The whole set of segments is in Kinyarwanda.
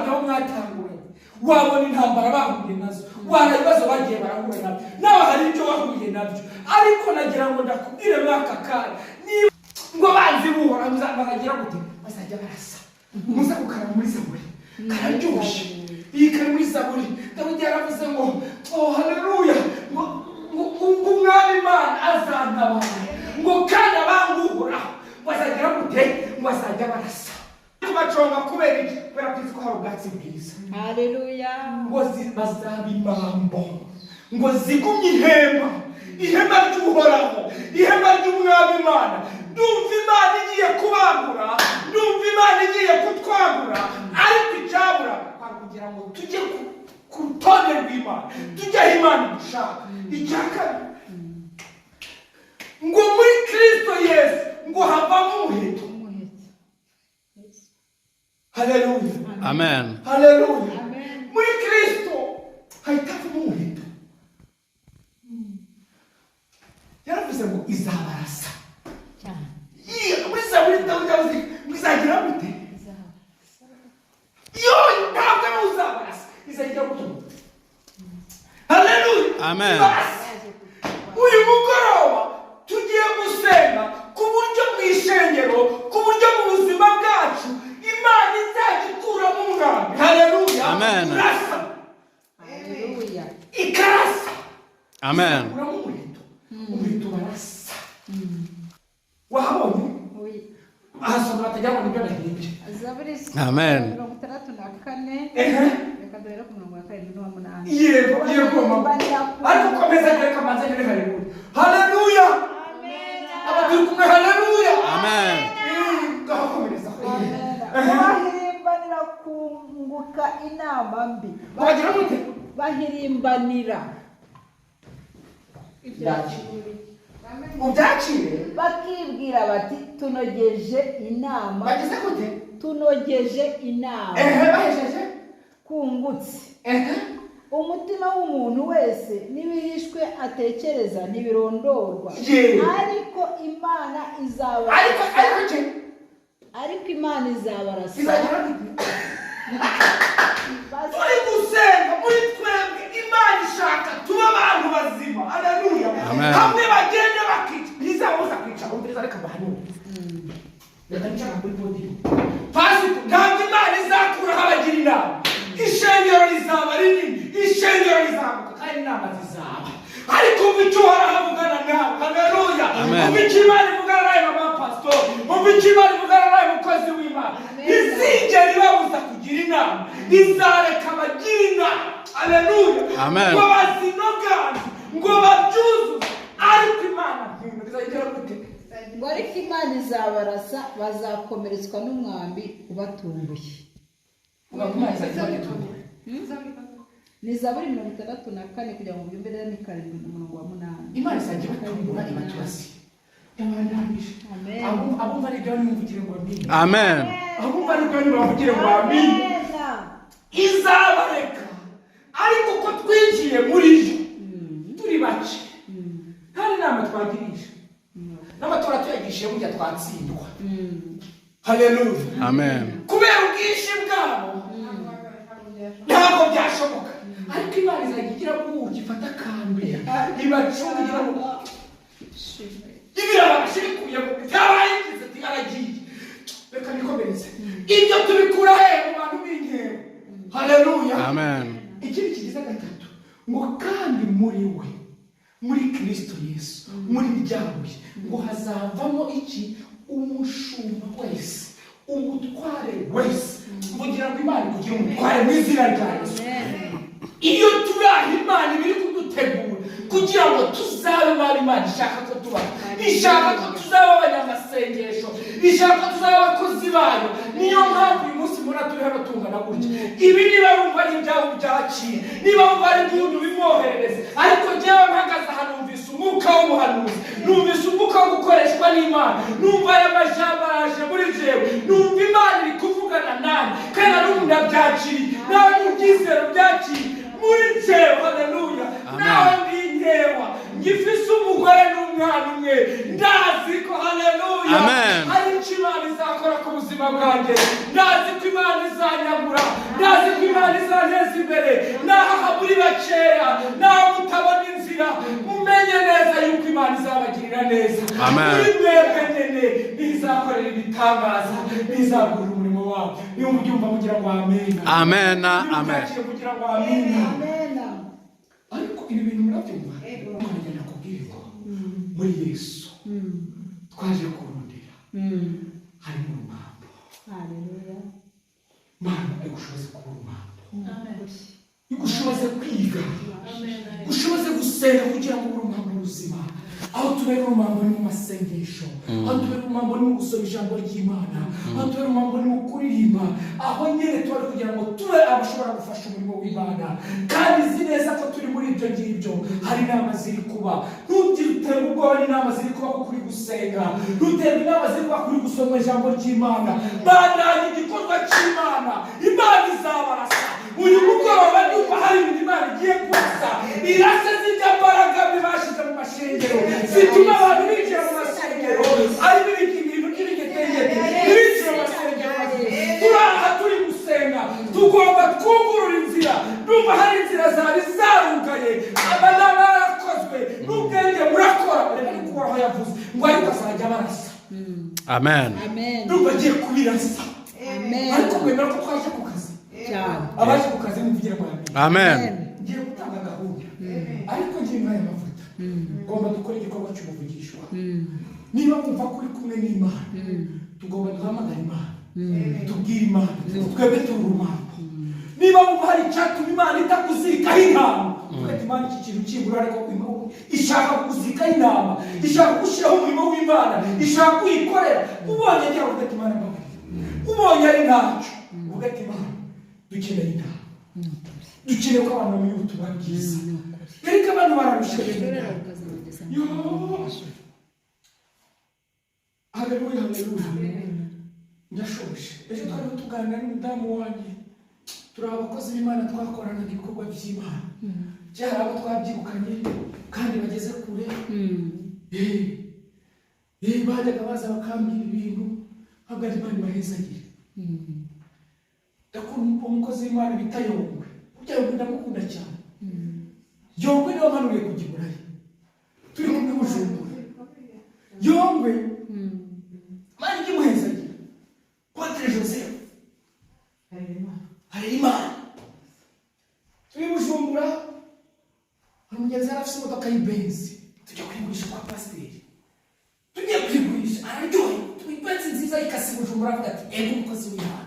n'abantu bo mwatanguranye wabona intambara bahuye nazo wara ibibazo bagiye barahura nabyo nawe hari icyo wahuye nabyo ariko nagira ngo ndakubwire mwaka kare ngo banzi buhora bazagira gute bazajya barasa muza gukara muri Zaburi kararyoshye iyi kari muri Zaburi Dawidi yaravuze ngo oh haleluya ngo umwami Imana azantabara ngo kandi abanguhoraho bazagira gute ngo bazajya barasa baconga kubera iki kubera ko hari ubwatsi bwiza haleluya ngo bazaba imambo ngo zigumye ihema ry'uhoraho ihema ry'umwami Imana ndumva Imana igiye kubagura ndumva Imana igiye kutwagura ariko icyabura kugira ngo tujye ku rutonde rw'Imana tujye aho Imana dushaka icyakabiri ngo muri Kristo Yesu ngo havamo umuheto. Haleluya. Amen. Haleluya. Muri Kristo haitavamo umuheto. Yaravuze ngo izabarasa cyane. Muri Zaburi Dawidi muzagira gute? Yo ntabwo uzabarasa izagira gute? Haleluya. Amen. Uyu mugoroba tugiye gusenga ku buryo mwishengero ku buryo mu buzima bwacu Imana izakikura mu ngambi. Haleluya. Amen. Haleluya. Ikarasa. Amen. Umuheto barasa. Wahabonye? Ahasoma batajya ngo nibyo nahimbye. Zaburi Amen. 34 reka duhere ku murongo wa 7 n'uwa 8. Yego mama. Ariko komeza reka manze ngere haleluya. Haleluya. Amen. Abaduri kumwe haleluya. Amen. Gakomereza. Bahirimbanira kunguka inama mbi. Bagira gute? Bahirimbanira. Ubyakire Bakibwira bati tunogeje inama. bagize gute? Tunogeje inama. Bahejeje? Kungutse. umutima w'umuntu wese n'ibihishwe atekereza n'ibirondorwa ariko Imana izabarasa ariko Imana izabarasa turi gusenga muri twebwe Imana ishaka tuba abantu bazima haleluya hamwe bagende bakica ntizabuza kwica umviriza reka bahanure reka nshaka kuri podium pasi ntabwo Imana izakuraho abagira inama ishengero rizaba rinini ishengero rizamuka kandi inama zizaba ariko icyo waravugana nawe haleluya icyo Imana ivugana nawe mama pastor icyo Imana ivugana nawe mukozi w'Imana izigera ibabuza kugira inama izareka abagira inama haleluya ngo bazinogane ngo babyuzuze ariko Imana izagira gute ngo ariko Imana izabarasa bazakomeretswa n'umwambi ubatunguye ni Zaburi 34 kugira ngo byumve ni 7 n'umurongo wa 8. Imana izajya batungura ibaturasi yabandanije abumva ari byo nimuvugire ngo amen amen abumva ari byo nimuvugire ngo amen izabareka ariko ko twinjiye muri yo turi bace kandi nama twagirije n'amatora tuyagishije burya twatsindwa haleluya amen kubera ubwinshi bwabo ntabwo byashoboka ariko Imana izajya igira ubuki ifata kambere ibacungira ngo ibira bashikuye ngo byabaye ikize tigaragiye reka nikomereze ibyo tubikura he mu bantu b'inkero haleluya amen ikindi kigize gatatu ngo kandi muri we muri Kristo Yesu muri ryawe ngo hazavamo iki umushumba wese umutware wese kugira ngo Imana kugira umutware mu izina rya Yesu iyo turaha Imana ibiri kudutegura kugira ngo tuzabe bari Imana ishaka ko tuba ishaka ko tuzaba abanyamasengesho ishaka ko tuzaba abakozi bayo niyo mpamvu uyu munsi muri turi hano tungana gutya ibi niba wumva ari ibyawe byakira niba wumva ari ibintu bimwoherereza ariko njyewe mpagaze ahantu numvise umwuka w'umuhanuzi numvise umwuka wo gukoreshwa n'Imana numva aya majambo araje muri jewe numva Imana iri kuvugana nawe kandi n'ubu ndabyakiriye nawe n'ubyizero byakiriye muri jewe haleluya nawe ndintewa ngifise umugore n'umwana umwe ndazi ko haleluya hari icyo Imana izakora ku buzima bwanjye ndazi ko Imana izanyagura ndazi Amen. muri mwebwe nyene nizakorera ibitangaza, nizagurira umurimo wawe. Niyo mubyumva mugira ngo amen. Amen. Amen. Kugira ngo amen. Amen. Ariko ibi bintu murabyumva? None nakubwiye ko muri Yesu twaje kurondera harimo urumambo. Haleluya. Mana igushoboze kuba urumambo, igushoboze kwiga, igushoboze gusenga kugira ngo urumambo ruzima. Aho tubera urumambo ni mu masengesho, aho tubera urumambo ni mu gusoma ijambo ry'Imana, aho tubera urumambo ni mu kuririmba, aho nyine tubari kugira ngo tube abashobora gufasha umurimo w'Imana. Kandi izi neza ko turi muri ibyo ngibyo hari inama ziri kuba. Ntugire uterwa ubwoba n'inama ziri kuba ko kuri gusenga, ntuterwa inama ziri kuba kuri gusoma ijambo ry'Imana. Bandanye igikorwa cy'Imana, Imana izabarasa. Uyu mugoroba niba hari ibintu Imana igiye kurasa, irase zijya mbaraga bibashize mu mashengero, zituma abantu binjira mu masengero, ari ibintu by'ibigitengete binjira mu masengero. Turaha turi gusenga, tugomba twugurura inzira. Numva hari inzira zari zarugaye, abanama barakozwe, n'ubwenge burakora. Reka ni kuba aho yavuze ngo ariko azajya barasa. Amen. Numva agiye kubirasa. Amen. Ariko kwemera ko twaje ku kazi, abaje ku kazi muvugire ngo Amen. ngiye gutanga gahunda, ariko ngiye mwaya mavuta ngomba dukora igikorwa cy'ubuvugishwa. Niba wumva kuri kumwe n'Imana, tugomba duhamagara Imana, tubwire Imana twebwe turi urumambo. Niba wumva hari icyatuma Imana itakuzirikaho intama, ugahita Imana iki kintu kibura, ariko ishaka kuzirikaho intama, ishaka gushyiraho umurimo w'Imana, ishaka kuyikorera. Ubonye cyangwa ugahita Imana mbabwira, ubonye ari ntacyo ugahita Imana dukeneye intama, dukeneye ko abantu bamenya ubutumwa bwiza. Ariko abantu bararusha haleluya, haleluya. Ndashoboje. Ejo twari tuganira n'umudamu wanjye, turi abakozi b'Imana twakoranaga ibikorwa by'Imana. Byari abo twabyirukanye kandi bageze kure. Bajyaga baza bakambwira ibintu ntabwo ari Imana ibahezagire. Ndakunda umukozi w'Imana bita Yongwe. Burya Yongwe ndamukunda cyane. Yongwe niwe wamanuriye ku Giburayi, turi kumwe Bujumbura. Yongwe Imana ijya imuhezagira. Padre Joseph Harerimana, turi Bujumbura, hari umugenzi yari afite imodoka y'Ibenzi, tujya kuyigurisha kwa pasiteri. Tugiye kuyigurisha araryohe, Ibenzi nziza y'ikasi Bujumbura, avuga ati ego umukozi w'Imana.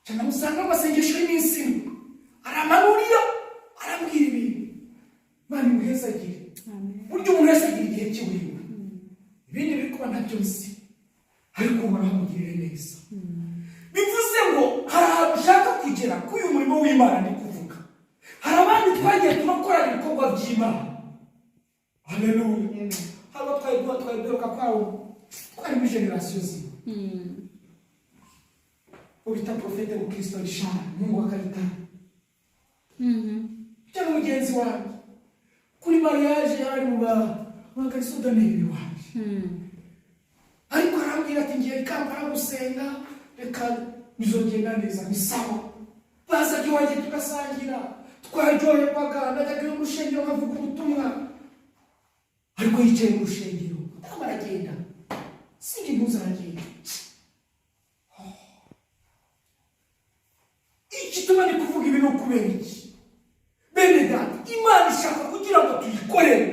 Cyane musanga amasengesho y'iminsi imwe, aramanurira, arambwira ibintu. Imana imuhezagire. Burya umuntu wese agira igihe cy'iwiwe, ibindi biri kuba ntabyo nzi, ariko umuntu amugirire neza. Bivuze ngo hari ahantu ushaka kugera kuri uyu murimo w'Imana ndi kuvuga. Hari abandi twagiye turakora ibikorwa by'Imana. Haleluya. Haba twayiduka kwawo twari muri generasiyo zimwe. Ubita profete mu Kristo Rishara, Mungu wa Karitani. Cyangwa mugenzi wanjye kuri mariage yari mu bakarisodaneri wanjye. Ariko arambwira ati ngiye Kampala gusenga, reka bizogenda neza, ni sawa. Baza iwanjye tugasangira, twaryoherwaga, najyaga mu rushengero nkavuga ubutumwa. Ariko yicaye mu rushengero, aragenda, sindi ntuzaragenda. Igituma ni kuvuga ibintu kubera iki? Bene data, Imana ishaka kugira ngo tuyikorere.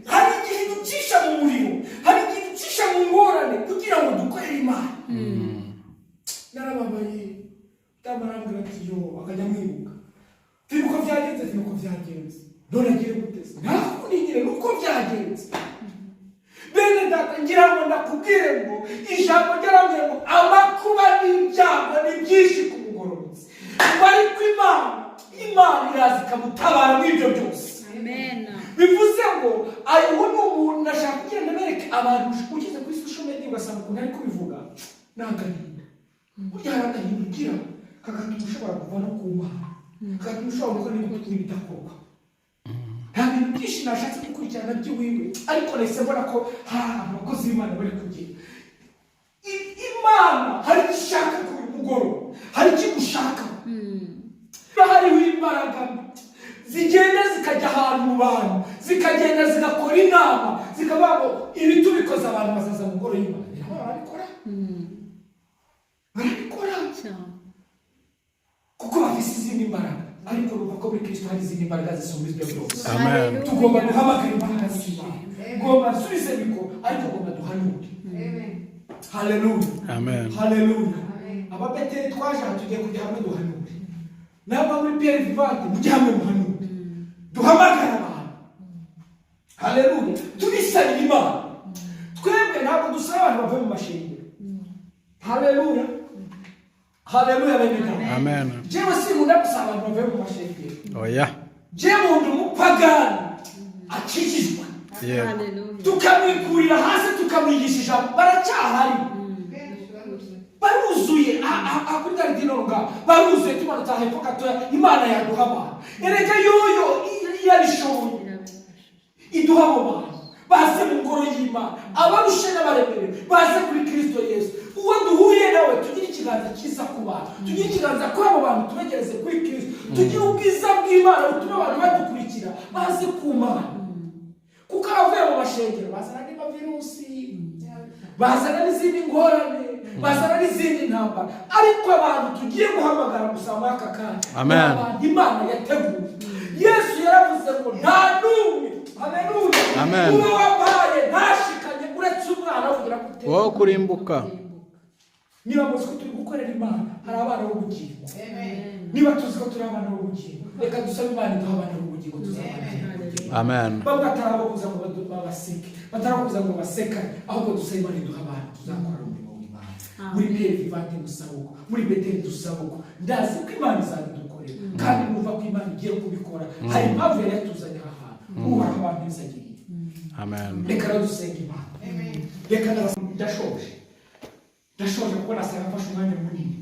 Hari igihe ducisha mu muriro, hari igihe ducisha mu ngorane kugira ngo dukorere Imana. Narababaye, tamarambwira ati yo, akajya mwibuka. Nuko byagenze, nuko byagenze. None agiye guteza. Ntabwo nigire nuko byagenze. Bene data, ngira ngo ndakubwire ngo ijambo ryarambwiye ngo amakuba n'ibyago ni byinshi ku mugororotsi. Ariko Imana iraza ikamutabara muri ibyo byose. Amen. Bivuze ngo uwo ni umuntu nashaka kugenda bereke abantu ugeze kuri social media ugasanga ukuntu ari kubivuga n'agahinda. Burya hari agahinda ugira kagatuma ushobora kuva no ku Mana, kagatuma ushobora gukora n'ibintu bidakorwa. Nta bintu byinshi nashatse gukurikirana by'iwiwe, ariko nahise mbona ko hari abakozi b'Imana bari kugenda. Imana hari icyo ishaka ku mugoroba, hari icyo gushaka. Hariho imbaraga zigenda zikajya ahantu mu bantu, zikagenda zigakora inama, zikavuga ngo ibi tubikoze abantu bazaza mu ngoro y'Imana. Barabikora kuko bafise izindi mbaraga, ariko ruva ko muri Kristo hari izindi mbaraga zisumba ibyo byose. Amen. Tugomba guhamagara imbaraga z'Imana, ngomba nsubize biko, ariko ngomba duhanure. Haleluya. Amen. Haleluya. Ababeteri twaje aha tugiye kujya hamwe duhanure. Naba muri Pierre Vivante mujye hamwe muhanure. Duhamagara abantu. Haleluya. Tubisabira Imana. Twebwe ntabwo dusaba abantu bave mu mashengero. Haleluya. Haleluya bene. Amen. Jewe sinkunda gusaba abantu bave mu mashengero. Oya. Jewe ndi umupagani akikijwe. Yeah. Tukamwikurira hasi tukamwigisha ijambo baracyahari. Baruzuye kuri garidino nga baruzuye tumanutse hepfo gatoya. Imana yaduha abantu. Erega yoyo yarishoboye iduha abo bantu baze mu ngoro y'Imana, abarushe n'abaremerewe baze kuri Kristo Yesu. Uwo duhuye nawe tugire ikiganza cyiza ku bantu, tugire ikiganza kuri abo bantu tubegereze kuri Kristo, tugire ubwiza bw'Imana butuma abantu badukurikira baze ku Mana. Kuko abavuye mu mashengero bazana n'amavirusi, bazana n'izindi ngorane, bazana n'izindi ntambara, ariko abantu tugiye guhamagara gusa muri aka kanya. Amen. Imana yateguye. Yesu yaravuze ngo nta n'umwe, haleluya, Amen, uwo wabaye ntashikanye uretse umwana kugira ngo wo kurimbuka. Niba muzi ko turi gukorera Imana, hari abana b'ubugingo. Niba tuzi ko turi abana b'ubugingo, reka dusabe Imana iduha abana b'ubugingo tuzabana. Amen. Bamwe batarabo kuza ngo babaseke, batarabo kuza ngo baseka, ahubwo dusabe Imana iduha abana tuzakora umurimo w'Imana. Muri Pierre Vivante dusabuko, muri Beteli dusabuko, ndazi ko Imana izabidukorera, kandi numva ko Imana igiye kubikora. Hari impamvu yari yatuzanye aha hantu, uhoraho abantu bizagiriye. Amen. Reka rero dusenge Imana. Reka ndashoje kuko nasanga mfashe umwanya munini.